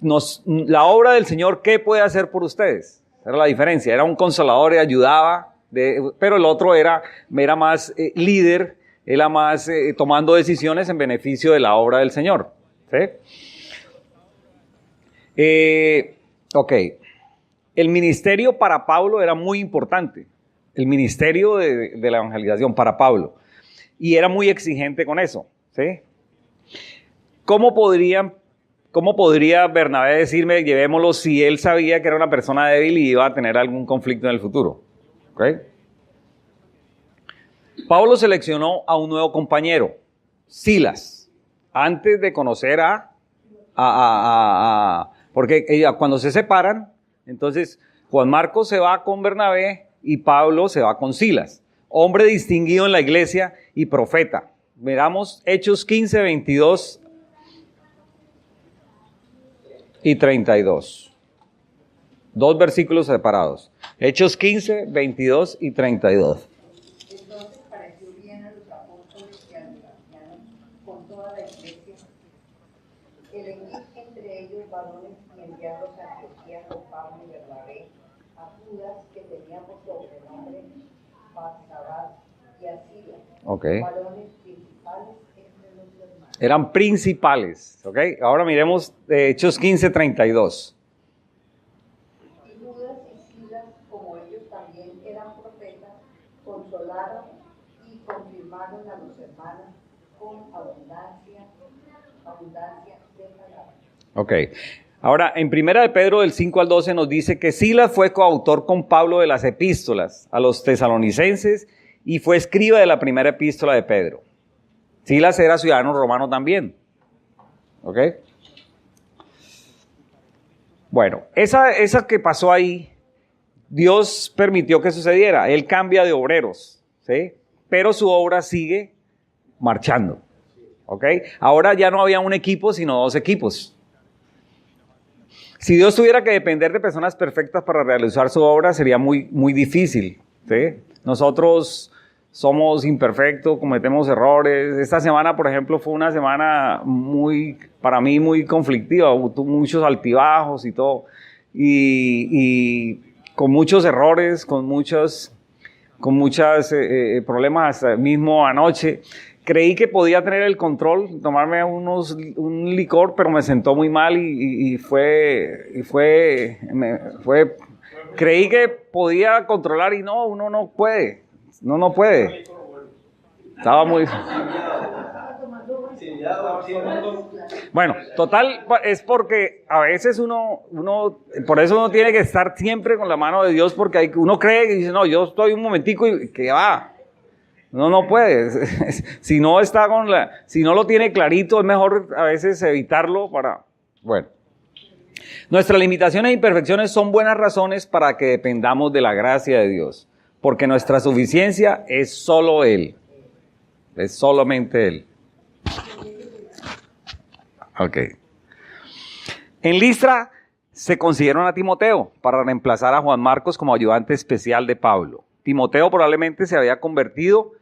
la obra del Señor, ¿qué puede hacer por ustedes? Era la diferencia. Era un consolador y ayudaba, pero el otro era más líder, era más tomando decisiones en beneficio de la obra del Señor. ¿Sí? Ok. El ministerio para Pablo era muy importante. El ministerio de la evangelización para Pablo. Y era muy exigente con eso. ¿Sí? ¿Cómo podría Bernabé decirme, llevémoslo, si él sabía que era una persona débil y iba a tener algún conflicto en el futuro? ¿Okay? Pablo seleccionó a un nuevo compañero, Silas, antes de conocer porque cuando se separan, entonces Juan Marcos se va con Bernabé y Pablo se va con Silas, hombre distinguido en la iglesia y profeta. Miramos Hechos 15, 22 y 32. 2 versículos separados. Hechos 15, 22 y 32. Entonces pareció bien a los apóstoles y a los ancianos con toda la iglesia, elegir entre ellos varones y enviarlos a Antioquía con Pablo y Bernabé, a Judas, que tenía por sobrenombre Barsabás, y a Silas, varones principales entre los hermanos. Eran principales, ¿ok? Ahora miremos Hechos 15, 32. Y Judas y Silas, como ellos también eran profetas, consolaron y confirmaron a los hermanos con abundancia de palabras. Ok. Ahora, en 1 de Pedro del 5 al 12 nos dice que Silas fue coautor con Pablo de las epístolas a los tesalonicenses y fue escriba de la primera epístola de Pedro. Silas era ciudadano romano también. ¿Ok? Bueno, esa que pasó ahí, Dios permitió que sucediera. Él cambia de obreros, ¿sí? Pero su obra sigue marchando. ¿Ok? Ahora ya no había un equipo, sino 2 equipos. Si Dios tuviera que depender de personas perfectas para realizar su obra, sería muy, muy difícil, ¿sí? Nosotros somos imperfectos, cometemos errores. Esta semana, por ejemplo, fue una semana para mí muy conflictiva. Hubo muchos altibajos y todo. Y con muchos errores, con muchos problemas, hasta mismo anoche. Creí que podía tener el control, tomarme un licor, pero me sentó muy mal creí que podía controlar y no, uno no puede. No puede. Estaba muy... Bueno, total, es porque a veces uno, por eso uno tiene que estar siempre con la mano de Dios, porque uno cree y dice, no, yo estoy un momentico y que va. No puede. Si no lo tiene clarito, es mejor a veces evitarlo bueno. Nuestras limitaciones e imperfecciones son buenas razones para que dependamos de la gracia de Dios, porque nuestra suficiencia es solo Él. Es solamente Él. Ok. En Listra se consiguieron a Timoteo para reemplazar a Juan Marcos como ayudante especial de Pablo. Timoteo probablemente se había convertido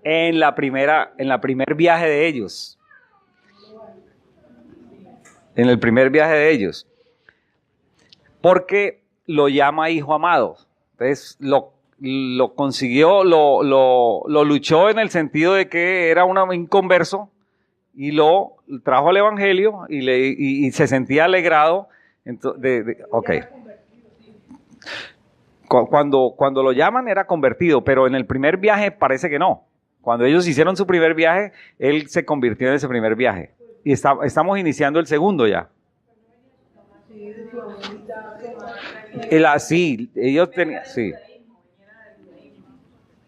en el primer viaje de ellos. En el primer viaje de ellos. Porque lo llama hijo amado. Entonces lo consiguió, lo luchó en el sentido de que era un inconverso y lo trajo al evangelio y se sentía alegrado. Ok. Cuando lo llaman era convertido, pero en el primer viaje parece que no. Cuando ellos hicieron su primer viaje, él se convirtió en ese primer viaje. Y estamos iniciando el segundo ya. Sí, ellos tenían, sí.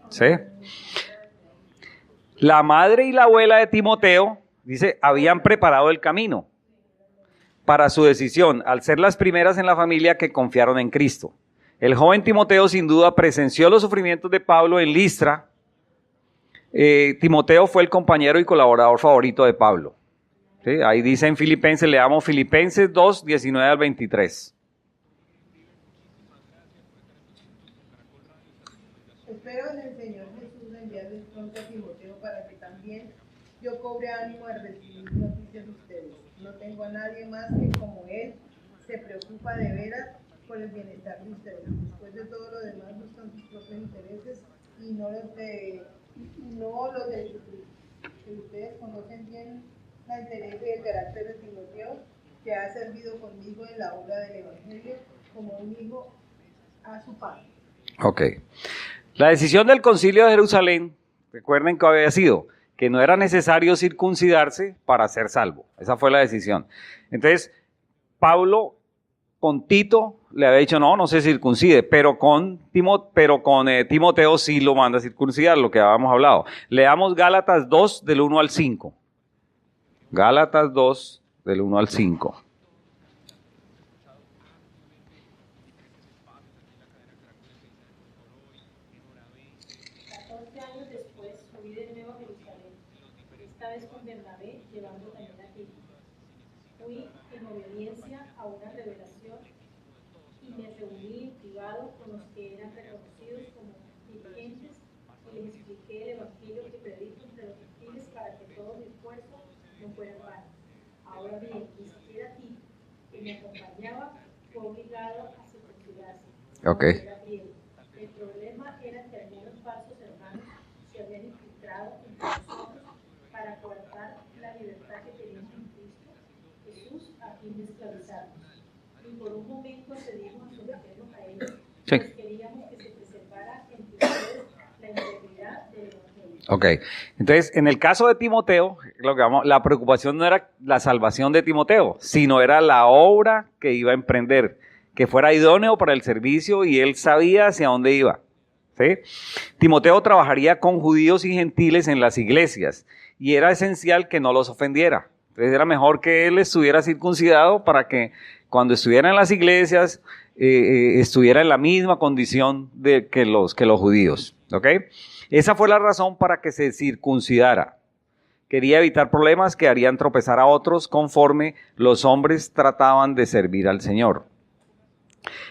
¿Sí? La madre y la abuela de Timoteo, dice, habían preparado el camino para su decisión, al ser las primeras en la familia que confiaron en Cristo. El joven Timoteo sin duda presenció los sufrimientos de Pablo en Listra. Timoteo fue el compañero y colaborador favorito de Pablo. ¿Sí? Ahí dice en Filipenses, leamos Filipenses 2, 19 al 23. Espero en el Señor Jesús enviarles pronto a Timoteo para que también yo cobre ánimo de recibir noticias de ustedes. No tengo a nadie más que como él se preocupa de veras por el bienestar de ustedes. Después de todo lo demás buscan sus propios intereses y no los de Jesucristo. Que ustedes conocen bien la interés y el carácter de Timoteo, que ha servido conmigo en la obra del Evangelio como un hijo a su padre. Ok. La decisión del Concilio de Jerusalén, recuerden que había sido que no era necesario circuncidarse para ser salvo. Esa fue la decisión. Entonces, Pablo con Tito le había dicho, no se circuncide, pero con Timoteo sí lo manda a circuncidar, lo que habíamos hablado. Leamos Gálatas 2, del 1 al 5. Gálatas 2, del 1 al 5. Con Bernabé, llevando también a Tito. Fui en obediencia a una revelación y me reuní en privado con los que eran reconocidos como dirigentes y les expliqué el evangelio que predico entre los gentiles para que todo mi esfuerzo no fuera en vano. Ahora bien, ni siquiera Tito, que me acompañaba, fue obligado a circuncidarse. Okay. El problema era que algunos falsos hermanos se habían infiltrado entre nosotros para coartar la libertad que teníamos en Cristo Jesús a fin de esclavizarnos. Y por un momento cedimos a someternos a ellos, sí. Pues queríamos que se preservara entre ustedes la integridad del Evangelio. Ok, entonces en el caso de Timoteo, la preocupación no era la salvación de Timoteo, sino era la obra que iba a emprender, que fuera idóneo para el servicio y él sabía hacia dónde iba. ¿Sí? Timoteo trabajaría con judíos y gentiles en las iglesias y era esencial que no los ofendiera. Entonces era mejor que él estuviera circuncidado para que cuando estuviera en las iglesias estuviera en la misma condición que los judíos. ¿Okay? Esa fue la razón para que se circuncidara. Quería evitar problemas que harían tropezar a otros conforme los hombres trataban de servir al Señor.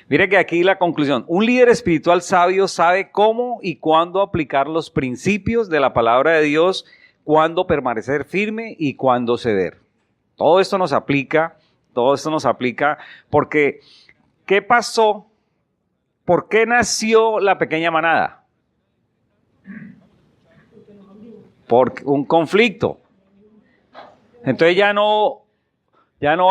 Mire que aquí la conclusión. Un líder espiritual sabio sabe cómo y cuándo aplicar los principios de la palabra de Dios, cuándo permanecer firme y cuándo ceder. Todo esto nos aplica porque ¿qué pasó? ¿Por qué nació la pequeña manada? Por un conflicto. Entonces ya no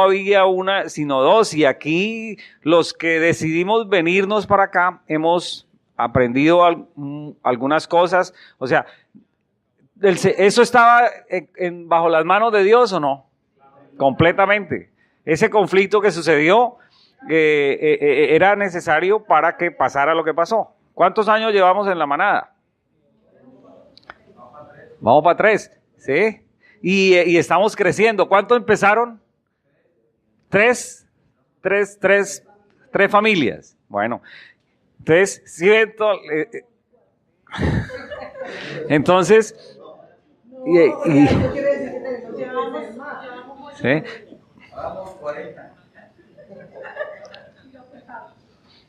había una, sino dos, y aquí los que decidimos venirnos para acá hemos aprendido algunas cosas. O sea, ¿eso estaba bajo las manos de Dios o no? Completamente. Ese conflicto que sucedió era necesario para que pasara lo que pasó. ¿Cuántos años llevamos en la manada? Vamos para 3, ¿sí? Y estamos creciendo. ¿Cuántos empezaron? 3 familias. Bueno, entonces, ¿sí? Entonces, ¿sí?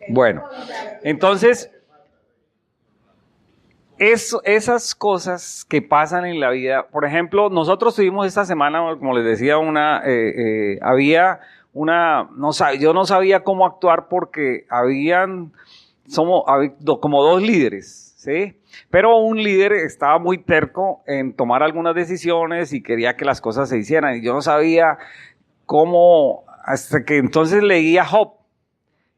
Bueno, entonces, esas cosas que pasan en la vida, por ejemplo, nosotros tuvimos esta semana, como les decía, yo no sabía cómo actuar porque había como 2 líderes, ¿sí? Pero un líder estaba muy terco en tomar algunas decisiones y quería que las cosas se hicieran y yo no sabía cómo, hasta que entonces leí a Job.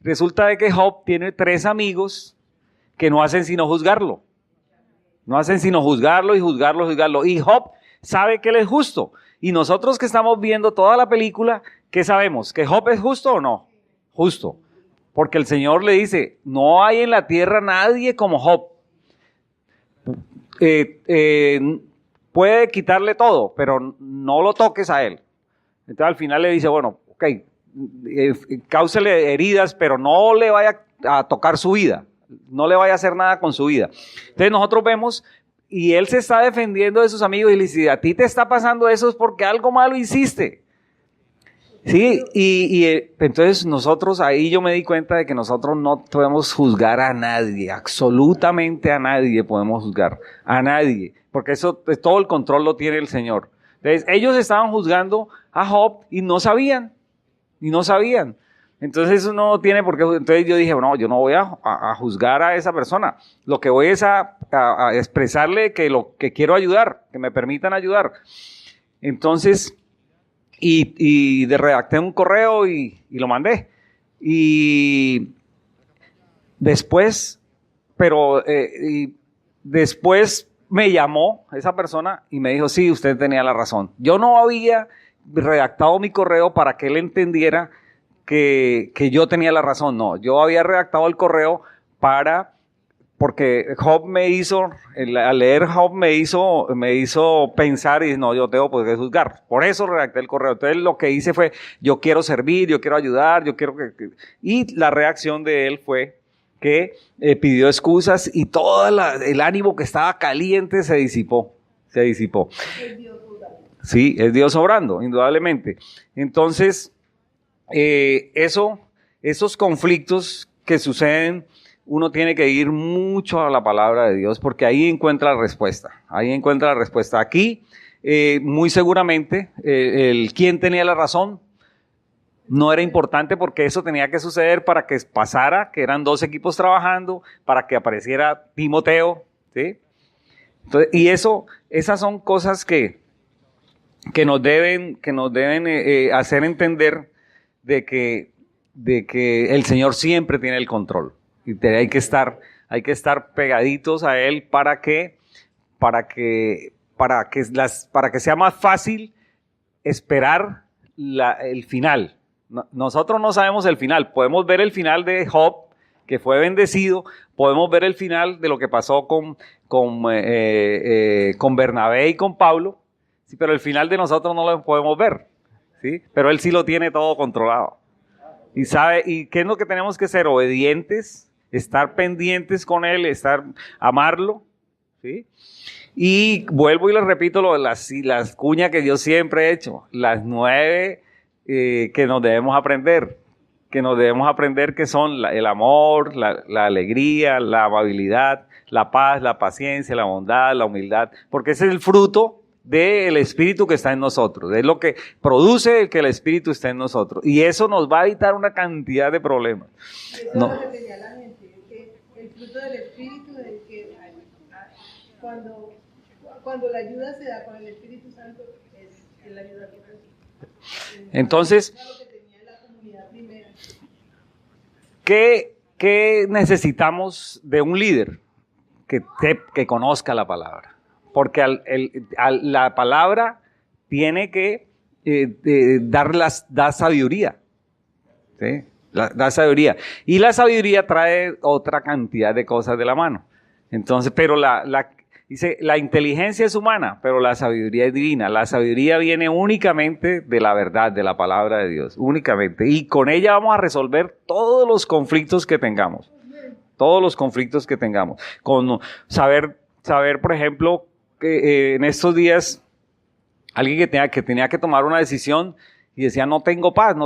resulta de que Job tiene 3 amigos que no hacen sino juzgarlo. No hacen sino juzgarlo y juzgarlo, juzgarlo. Y Job sabe que él es justo. Y nosotros que estamos viendo toda la película, ¿qué sabemos? ¿Que Job es justo o no? Justo. Porque el Señor le dice, no hay en la tierra nadie como Job. Puede quitarle todo, pero no lo toques a él. Entonces al final le dice, bueno, ok, cáusele heridas, pero no le vaya a tocar su vida. No le vaya a hacer nada con su vida. Entonces nosotros vemos, y él se está defendiendo de sus amigos y le dice, a ti te está pasando eso es porque algo malo hiciste. Sí, entonces nosotros, ahí yo me di cuenta de que nosotros no podemos juzgar a nadie, absolutamente a nadie podemos juzgar, a nadie, porque eso, todo el control lo tiene el Señor. Entonces ellos estaban juzgando a Job y no sabían. Entonces eso no tiene por qué. Entonces yo dije, no, yo no voy a juzgar a esa persona. Lo que voy es a expresarle que lo que quiero ayudar, que me permitan ayudar. Entonces, y redacté un correo y lo mandé. Y después, después me llamó esa persona y me dijo, sí, usted tenía la razón. Yo no había redactado mi correo para que él entendiera que yo tenía la razón, no, yo había redactado el correo porque Job me hizo, al leer Job me hizo pensar y no, yo tengo que juzgar, por eso redacté el correo. Entonces lo que hice fue, yo quiero servir, yo quiero ayudar, yo quiero y la reacción de él fue que pidió excusas y todo el ánimo que estaba caliente se disipó. Sí, es Dios obrando, indudablemente. Entonces, esos conflictos que suceden, uno tiene que ir mucho a la palabra de Dios porque ahí encuentra la respuesta. Aquí, muy seguramente, el quién tenía la razón no era importante porque eso tenía que suceder para que pasara, que eran 2 equipos trabajando, para que apareciera Timoteo, ¿sí? Entonces, y esas son cosas que nos deben hacer entender de que el Señor siempre tiene el control y hay que estar pegaditos a él para que sea más fácil esperar el final. Nosotros no sabemos el final, podemos ver el final de Job, que fue bendecido, podemos ver el final de lo que pasó con Bernabé y con Pablo, sí, pero el final de nosotros no lo podemos ver, ¿sí? Pero él sí lo tiene todo controlado. Y sabe, ¿y qué es lo que tenemos que ser? Obedientes, estar pendientes con él, amarlo, ¿sí? Y vuelvo y les repito las cuñas que yo siempre he hecho, las 9 que nos debemos aprender, que son el amor, la alegría, la amabilidad, la paz, la paciencia, la bondad, la humildad, porque ese es el fruto del Espíritu que está en nosotros, es lo que produce que el Espíritu esté en nosotros, y eso nos va a evitar una cantidad de problemas. Eso es lo que tenía la gente, que el fruto del Espíritu es que cuando la ayuda se da con el Espíritu Santo es la ayuda que recibe. Entonces, ¿qué necesitamos de un líder? Que conozca la palabra. Porque la palabra tiene que dar sabiduría. ¿Sí? Da sabiduría. Y la sabiduría trae otra cantidad de cosas de la mano. Entonces, pero dice, la inteligencia es humana, pero la sabiduría es divina. La sabiduría viene únicamente de la verdad, de la palabra de Dios, únicamente. Y con ella vamos a resolver todos los conflictos que tengamos. Con saber, por ejemplo, que en estos días, alguien que tenía que tomar una decisión y decía, no tengo paz.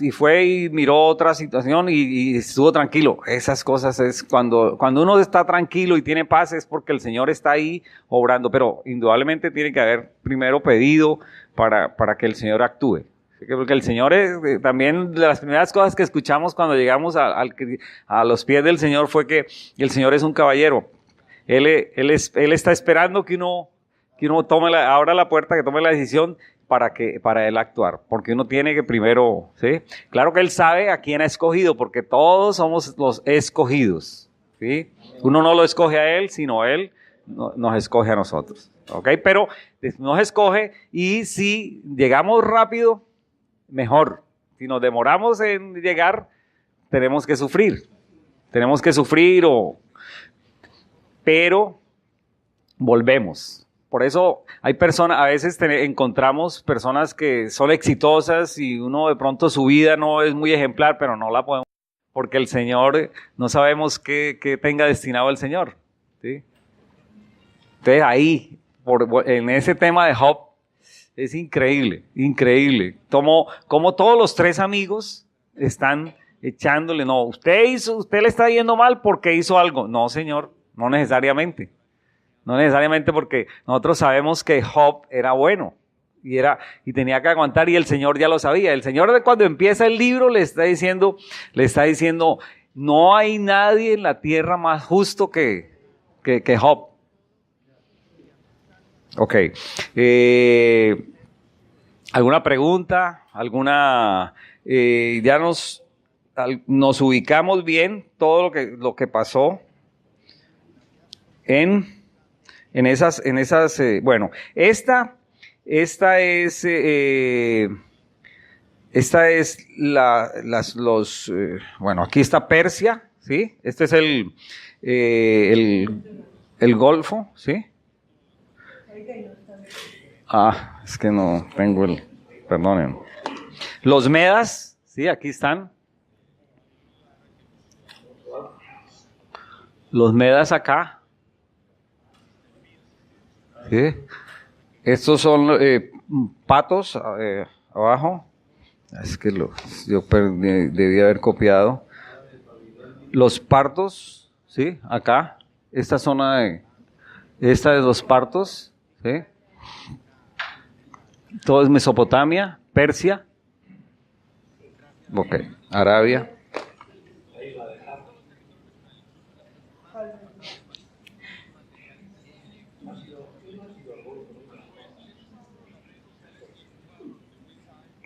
Y fue y miró otra situación y estuvo tranquilo. Esas cosas es cuando uno está tranquilo y tiene paz es porque el Señor está ahí obrando. Pero indudablemente tiene que haber primero pedido para que el Señor actúe. Porque el Señor es, también de las primeras cosas que escuchamos cuando llegamos a los pies del Señor fue que el Señor es un caballero. Él está esperando que uno abra la puerta, que tome la decisión, para él actuar, porque uno tiene que primero, ¿sí? Claro que él sabe a quién ha escogido, porque todos somos los escogidos, ¿sí? Uno no lo escoge a él, sino él nos escoge a nosotros, ¿ok? Pero nos escoge y si llegamos rápido, mejor. Si nos demoramos en llegar, tenemos que sufrir, pero volvemos. Por eso hay personas, a veces encontramos personas que son exitosas y uno de pronto su vida no es muy ejemplar, pero no la podemos, porque el Señor, no sabemos qué tenga destinado el Señor, ¿sí? Entonces ahí, en ese tema de Job, es increíble, increíble. Como todos los tres amigos están echándole, no, usted le está yendo mal porque hizo algo. No, Señor, no necesariamente. No necesariamente, porque nosotros sabemos que Job era bueno y tenía que aguantar, y el Señor ya lo sabía. El Señor, cuando empieza el libro, le está diciendo, no hay nadie en la tierra más justo que Job. Ok. ¿Alguna pregunta? Ya nos ubicamos bien todo lo que pasó en esas, bueno, esta es bueno, aquí está Persia, ¿sí? Este es el Golfo, ¿sí? Es que no tengo perdonen. Los Medas, ¿sí? Aquí están. Los Medas acá. ¿Sí? Estos son patos abajo. Es que yo debí haber copiado. Los partos, ¿sí? Acá. Esta zona esta de los partos, ¿sí? Todo es Mesopotamia, Persia. Ok, Arabia.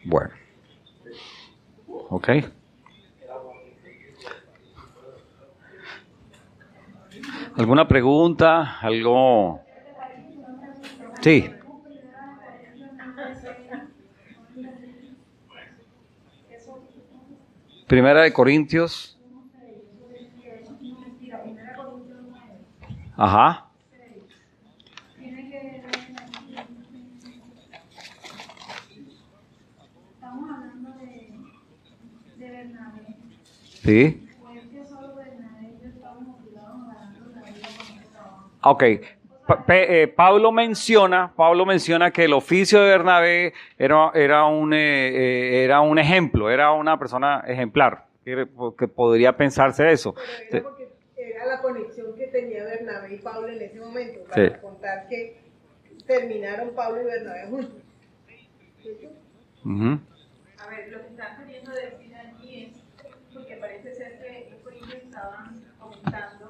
Bueno. Ok. ¿Alguna pregunta? ¿Algo? Sí. Primera de Corintios. Ajá. Estamos hablando de Bernabé. Sí. Ok. Pablo menciona que el oficio de Bernabé era un ejemplo, era una persona ejemplar, que podría pensarse eso. Pero era porque era la conexión que tenía Bernabé y Pablo en ese momento, para contar que terminaron Pablo y Bernabé juntos. Uh-huh. A ver, lo que están queriendo decir allí es, porque parece ser que los corintios estaban comentando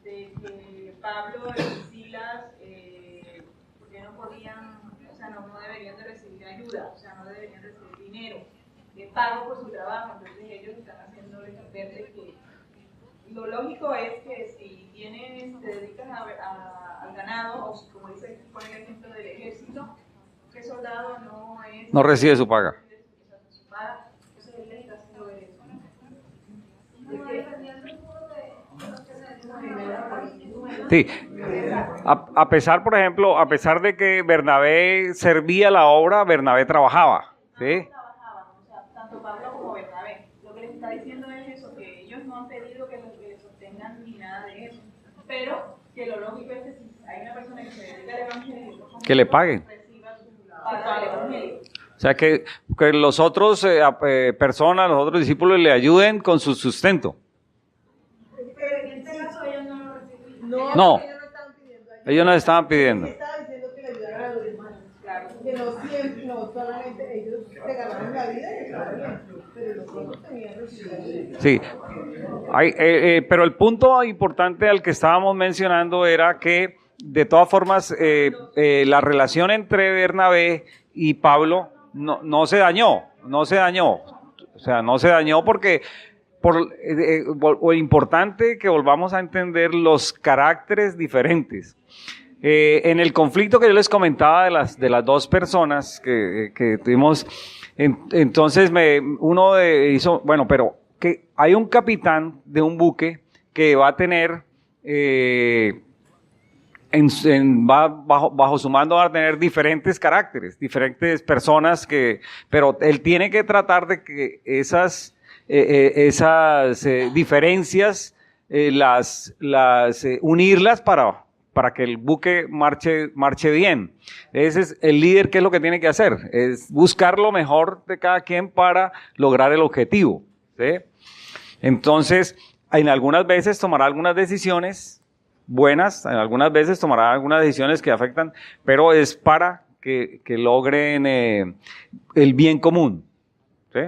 de que Pablo y Silas, porque no podían, o sea, no deberían de recibir ayuda, o sea, no deberían recibir dinero de pago por su trabajo. Entonces ellos están haciendo ver de que lo lógico es que si te dedicas al ganado, o como dice, por el ejemplo del ejército, que soldado no recibe su paga. Entonces él está haciendo ver eso. Sí, a pesar de que Bernabé servía la obra, Bernabé trabajaba, ¿sí? O sea, tanto Pablo como Bernabé. Lo que les está diciendo es eso, que ellos no han pedido que les sostengan ni nada de eso, pero que lo lógico es que si hay una persona que se dedica al evangelio, que le paguen. Reciba su paga al evangelio. O sea, que los otros personas, los otros discípulos le ayuden con su sustento. Pero en este caso ellos no lo recibían. No. Ellos no estaban pidiendo ayuda. Ellos nos estaban pidiendo. Estaba diciendo que le ayudaran a los hermanos. Claro. Que no solamente ellos se ganaron la vida y estaban bien, pero los otros tenían ayuda. Sí. Pero el punto importante al que estábamos mencionando era que de todas formas, la relación entre Bernabé y Pablo no se dañó. O sea, no se dañó porque lo importante que volvamos a entender los caracteres diferentes. En el conflicto que yo les comentaba de las dos personas que tuvimos, entonces uno hizo, bueno, pero que hay un capitán de un buque que va a tener, bajo su mando va a tener diferentes caracteres, diferentes personas pero él tiene que tratar de que esas diferencias, unirlas para que el buque marche bien. Ese es el líder, ¿qué es lo que tiene que hacer? Es buscar lo mejor de cada quien para lograr el objetivo, ¿sí? Entonces, en algunas veces tomará algunas decisiones buenas, en algunas veces tomará algunas decisiones que afectan, pero es para que logren el bien común, ¿sí?